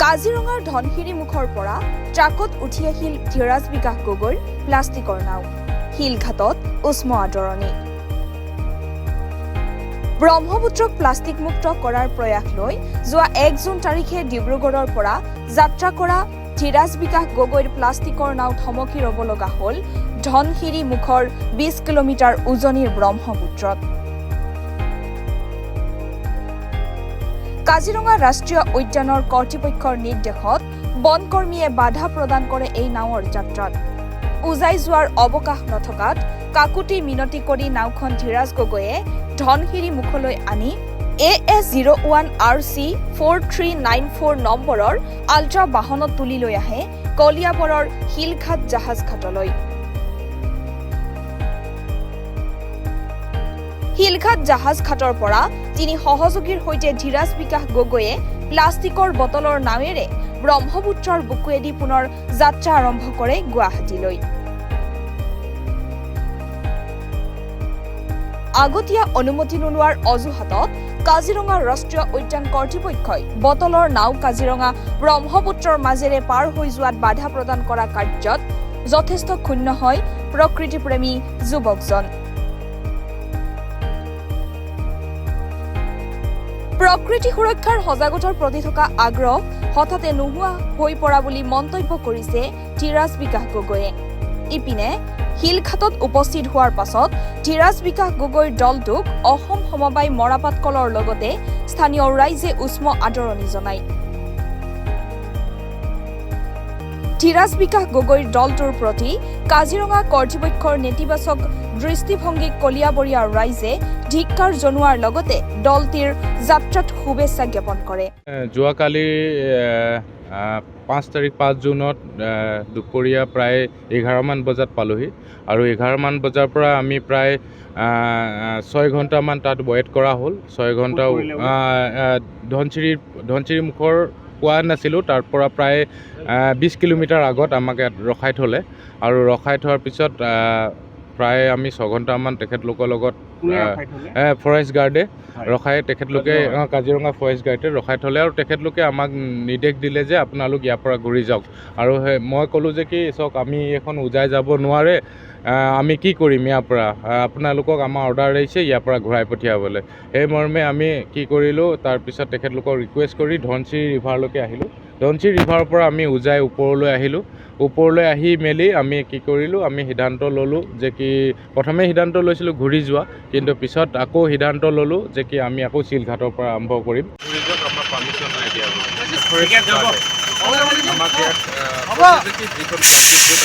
কাজিৰঙাৰ ধনশিৰি মুখৰ পৰা ট্ৰাকত উঠি আহিল ধীৰাজ বিকাশ গগৈৰ প্লাষ্টিকৰ নাও। শিলঘাটত উষ্ম আদৰণি। ব্ৰহ্মপুত্ৰক প্লাষ্টিক মুক্ত কৰাৰ প্ৰয়াস লৈ যোৱা 1 জুন তাৰিখে ডিব্ৰুগড়ৰ পৰা যাত্ৰা কৰা ধীৰাজ বিকাশ গগৈৰ প্লাষ্টিকৰ নাও থমকি ৰ'ব লগা হ'ল ধনশিৰি মুখৰ 20 কিলোমিটাৰ উজনিৰ ব্ৰহ্মপুত্ৰত। কাজিৰঙা ৰাষ্ট্ৰীয় উদ্যানৰ কৰ্তৃপক্ষৰ নিৰ্দেশত বনকৰ্মীয়ে বাধা প্ৰদান কৰে এই নাৱৰ যাত্ৰাত। উজাই যোৱাৰ অৱকাশ নথকাত কাকুতি মিনতি কৰি নাওখন ধীৰাজ গগৈয়ে ধনশিৰি মুখলৈ আনি AS01 RC 4394 নম্বৰৰ আল্ট্ৰা বাহনত তুলি লৈ আহে কলিয়াবৰৰ শিলঘাট জাহাজ ঘাটলৈ। শিলঘাট জাহাজ ঘাটৰ পৰা তিনি সহযোগীৰ সৈতে ধীৰাজ বিকাশ গগৈয়ে প্লাষ্টিকৰ বটলৰ নাৱেৰে ব্ৰহ্মপুত্ৰৰ বুকুৱেদি পুনৰ যাত্ৰা আৰম্ভ কৰে গুৱাহাটীলৈ। আগতীয়া অনুমতি নোলোৱাৰ অজুহাতত কাজিৰঙা ৰাষ্ট্ৰীয় উদ্যান কৰ্তৃপক্ষই বটলৰ নাও কাজিৰঙা ব্ৰহ্মপুত্ৰৰ মাজেৰে পাৰ হৈ যোৱাত বাধা প্ৰদান কৰা কাৰ্যত যথেষ্ট ক্ষুণ্ণ হয় প্ৰকৃতিপ্ৰেমী যুৱকজন। প্ৰকৃতি সুৰক্ষাৰ সজাগতাৰ প্ৰতি থকা আগ্ৰহ হঠাতে নোহোৱা হৈ পৰা বুলি মন্তব্য কৰিছে ধীৰাজ বিকাশ গগৈয়ে। ইপিনে শিলঘাটত উপস্থিত হোৱাৰ পাছত ধীৰাজ বিকাশ গগৈৰ দলটোক অসম সমবায় মৰাপাট কলৰ লগতে স্থানীয় ৰাইজে উষ্ম আদৰণি জনায়। ধীৰাজ বিকাশ গগৈৰ দলটোৰ প্ৰতি কাজিৰঙা কৰ্তৃপক্ষৰ নেতিবাচক দৃষ্টিভংগীক কলিয়াবৰীয়া ৰাইজে ধিক্কাৰ জনোৱাৰ লগতে দলটিৰ যাত্ৰাত শুভেচ্ছা জ্ঞাপন কৰে। যোৱাকালি 5 জুনত দুপৰীয়া প্ৰায় 11 মান বজাত পালোহি আৰু 11 মান বজাৰ পৰা আমি প্ৰায় 6 ঘণ্টামান তাত ৱেইট কৰা হ'ল। 6 ঘণ্টা ধনশিৰি মুখৰ পোৱা নাছিলোঁ। তাৰ পৰা প্ৰায় 20 কিলোমিটাৰ আগত আমাক ইয়াত ৰখাই থ'লে আৰু ৰখাই থোৱাৰ পিছত প্ৰায় আমি 6 ঘণ্টামান তেখেতলোকৰ লগত ফৰেষ্ট গাৰ্ডে ৰখাই তেখেতলোকে কাজিৰঙা ফৰেষ্ট গাৰ্ডে ৰখাই থ'লে আৰু তেখেতলোকে আমাক নিৰ্দেশ দিলে যে আপোনালোক ইয়াৰ পৰা ঘূৰি যাওক। আৰু মই ক'লোঁ যে কি চাওক আমি এখন উজাই যাব নোৱাৰে, আমি কি কৰিম ইয়াৰ পৰা, আপোনালোকক আমাৰ অৰ্ডাৰ আহিছে ইয়াৰ পৰা ঘূৰাই পঠিয়াবলৈ। সেই মৰ্মে আমি কি কৰিলোঁ, তাৰপিছত তেখেতলোকক ৰিকুৱেষ্ট কৰি ধনশিৰি ৰিভাৰলৈকে আহিলোঁ। ধনশিৰি ৰিভাৰৰ পৰা আমি উজাই ওপৰলৈ আহিলোঁ। ওপৰলৈ আহি মেলি আমি কি কৰিলোঁ, আমি সিদ্ধান্ত ল'লোঁ যে কি প্ৰথমে সিদ্ধান্ত লৈছিলোঁ ঘূৰি যোৱা, কিন্তু পিছত আকৌ সিদ্ধান্ত ল'লোঁ যে কি আমি আকৌ শিলঘাটৰ পৰা আৰম্ভ কৰিম। ঘূৰি যোৱাত আমাৰ পাৰ্মিশ্যন নাই দিয়া আমাক ইয়াত যিখন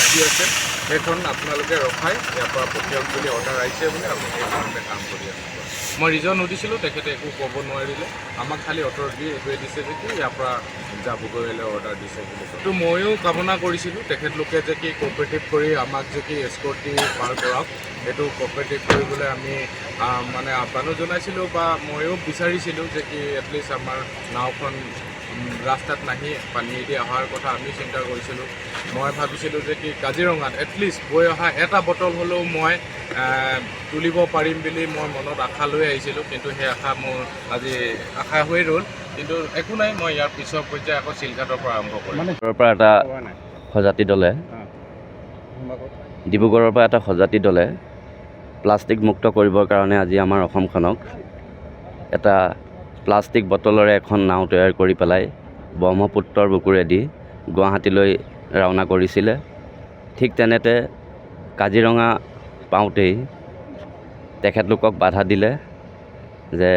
আহি আছে সেইখন আপোনালোকে ৰখাই ইয়াৰ পৰা পঠিয়াওক বুলি অৰ্ডাৰ আহিছে বুলি আমি সেইকাৰণে কাম কৰি আছোঁ। মই ৰিজন সুধিছিলোঁ, তেখেতে একো ক'ব নোৱাৰিলে। আমাক খালি অথৰিটি এইটোৱে দিছে যে কি ইয়াৰ পৰা যাবগৈ অৰ্ডাৰ দিছে বুলি। তো ময়ো কামনা কৰিছিলোঁ তেখেতলোকে যে কি কোঅপাৰেটিভ কৰি আমাক যে কি এস্কৰ্ট দি পাৰ কৰাওক, সেইটো কোঅপাৰেটিভ কৰিবলৈ আমি মানে আহ্বানো জনাইছিলোঁ বা ময়ো বিচাৰিছিলোঁ যে কি এটলিষ্ট আমাৰ নাওখন ৰাস্তাত নাহি পানীয়েদি অহাৰ কথা আমি চিন্তা কৰিছিলোঁ। মই ভাবিছিলোঁ যে কি কাজিৰঙাত এটলিষ্ট গৈ অহা এটা বটল হ'লেও মই তুলিব পাৰিম বুলি মই মনত আশা লৈ আহিছিলোঁ, কিন্তু সেই আশা মোৰ আজি আশা হৈ ৰ'ল। কিন্তু একো নাই, মই ইয়াৰ পিছৰ পৰ্যায়ে আকৌ শিলঘাটৰ পৰা আৰম্ভ কৰিম। এটা সজাতি দলে ডিব্ৰুগড়ৰ পৰা এটা সজাতি দলে প্লাষ্টিক মুক্ত কৰিবৰ কাৰণে আজি আমাৰ অসমখনক এটা প্লাষ্টিক বটলৰে এখন নাও তৈয়াৰ কৰি পেলাই ব্ৰহ্মপুত্ৰৰ বুকুৰেদি গুৱাহাটীলৈ ৰাওনা কৰিছিলে। ঠিক তেনেতে কাজিৰঙা পাওঁতেই তেখেতলোকক বাধা দিলে যে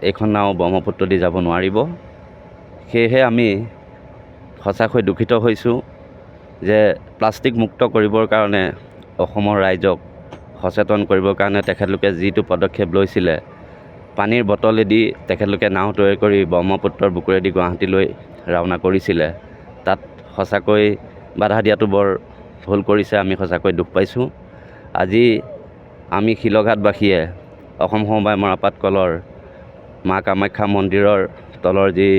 এইখন নাও ব্ৰহ্মপুত্ৰ দি যাব নোৱাৰিব। সেয়েহে আমি সঁচাকৈ দুখিত হৈছোঁ যে প্লাষ্টিক মুক্ত কৰিবৰ কাৰণে অসমৰ ৰাইজক সচেতন কৰিবৰ কাৰণে তেখেতলোকে যিটো পদক্ষেপ লৈছিলে, পানীৰ বটলেদি তেখেতলোকে নাও তৈয়াৰ কৰি ব্ৰহ্মপুত্ৰৰ বুকুৰেদি গুৱাহাটীলৈ ৰাওনা কৰিছিলে, তাত সঁচাকৈ বাধা দিয়াটো বৰ ভুল কৰিছে। আমি সঁচাকৈ দুখ পাইছোঁ। আজি আমি শিলঘাটবাসীয়ে অসম সমবায় মৰাপাট কলৰ মা কামাখ্যা মন্দিৰৰ তলৰ যি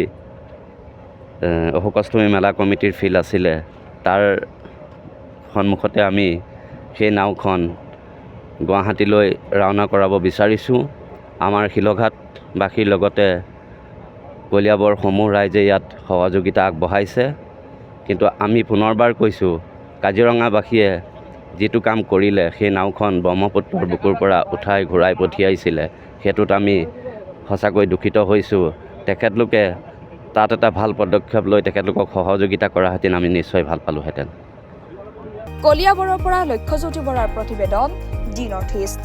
অশোকাষ্টমী মেলা কমিটিৰ ফিল্ড আছিলে, তাৰ সন্মুখতে আমি সেই নাওখন গুৱাহাটীলৈ ৰাওনা কৰাব বিচাৰিছোঁ। আমাৰ শিলঘাটবাসীৰ লগতে কলিয়াবৰ সমূহ ৰাইজে ইয়াত সহযোগিতা আগবঢ়াইছে। কিন্তু আমি পুনৰবাৰ কৈছোঁ, কাজিৰঙাবাসীয়ে যিটো কাম কৰিলে, সেই নাওখন ব্ৰহ্মপুত্ৰৰ বুকুৰ পৰা উঠাই ঘূৰাই পঠিয়াইছিলে, সেইটোত আমি সঁচাকৈ দুখিত হৈছোঁ। তেখেতলোকে তাত এটা ভাল পদক্ষেপ লৈ তেখেতলোকক সহযোগিতা কৰাহেঁতেন আমি নিশ্চয় ভাল পালোহেঁতেন। কলিয়াবৰৰ পৰা লক্ষ্যজ্যোতি বৰাৰ প্ৰতিবেদন, দি নৰ্থ ইষ্ট।